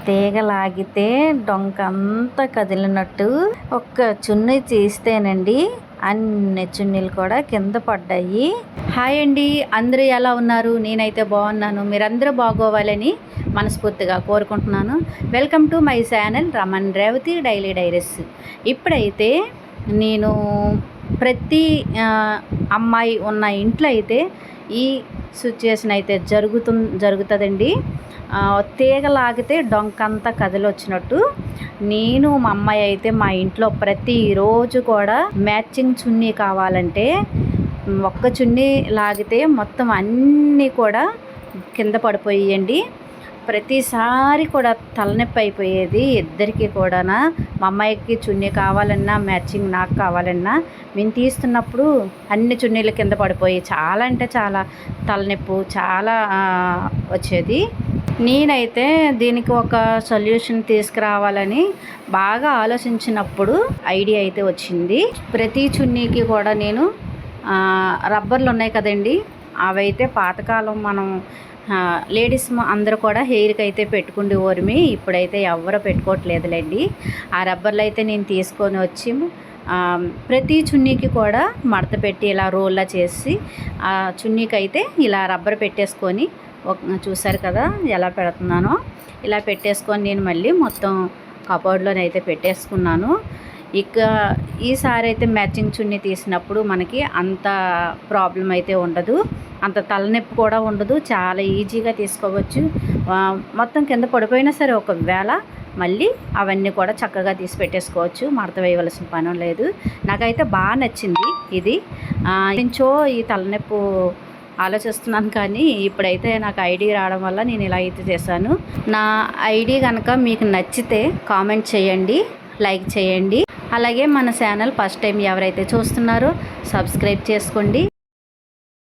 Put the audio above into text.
తీగ లాగితే డొంకంతా కదిలినట్టు ఒక్క చున్నీ తీస్తేనండి అన్ని చున్నీలు కూడా కింద పడ్డాయి. హాయ్ అండి, అందరూ ఎలా ఉన్నారు? నేనైతే బాగున్నాను. మీరందరూ బాగోవాలని మనస్ఫూర్తిగా కోరుకుంటున్నాను. Welcome to my channel Raman Revathi daily diaries. ఇప్పుడైతే నేను ప్రతి అమ్మాయి ఉన్న ఇంట్లో అయితే ఈ సిచ్యుయేషన్ అయితే జరుగుతుందండి. తీగ లాగితే డొంకంతా కదిలొచ్చినట్టు. నేను మా అమ్మాయి అయితే మా ఇంట్లో ప్రతిరోజు కూడా మ్యాచింగ్ చున్నీ కావాలంటే ఒక్క చున్నీ లాగితే మొత్తం అన్నీ కూడా కింద పడిపోయాయండి. ప్రతిసారి కూడా తలనొప్పి అయిపోయేది ఇద్దరికి కూడా. మా అమ్మాయికి చున్నీ కావాలన్నా మ్యాచింగ్ నాకు కావాలన్నా మేము తీస్తున్నప్పుడు అన్ని చున్నీలు కింద పడిపోయి చాలా అంటే చాలా తలనొప్పి చాలా వచ్చేది. నేనైతే దీనికి ఒక సొల్యూషన్ తీసుకురావాలని బాగా ఆలోచించినప్పుడు ఐడియా అయితే వచ్చింది. ప్రతి చున్నీకి కూడా నేను రబ్బర్లు ఉన్నాయి కదండి, అవైతే పాతకాలం మనం లేడీస్ అందరూ కూడా హెయిర్కి అయితే పెట్టుకుండి ఓర్మి, ఇప్పుడైతే ఎవరు పెట్టుకోవట్లేదులేండి. ఆ రబ్బర్లు అయితే నేను తీసుకొని వచ్చి ప్రతి చున్నీకి కూడా మడత పెట్టి ఇలా రోల్లా చేసి ఆ చున్నీకి అయితే ఇలా రబ్బర్ పెట్టేసుకొని చూసారు కదా ఎలా పెడుతున్నానో, ఇలా పెట్టేసుకొని నేను మళ్ళీ మొత్తం కబోర్డ్లోనైతే పెట్టేసుకున్నాను. ఇక ఈసారి అయితే మ్యాచింగ్ చున్నీ తీసినప్పుడు మనకి అంత ప్రాబ్లం అయితే ఉండదు, అంత తలనొప్పి కూడా ఉండదు, చాలా ఈజీగా తీసుకోవచ్చు. మొత్తం కింద పడిపోయినా సరే ఒకవేళ మళ్ళీ అవన్నీ కూడా చక్కగా తీసి పెట్టేసుకోవచ్చు, మడత వేయవలసిన పని లేదు. నాకైతే బాగా నచ్చింది ఇది. కొంచెం ఈ తలనొప్పి ఆలోచిస్తున్నాను, కానీ ఇప్పుడైతే నాకు ఐడియా రావడం వల్ల నేను ఇలా అయితే చేశాను. నా ఐడియా కనుక మీకు నచ్చితే కామెంట్ చేయండి, లైక్ చేయండి. అలాగే మన ఛానల్ ఫస్ట్ టైం ఎవరైతే చూస్తున్నారో సబ్స్క్రైబ్ చేసుకోండి.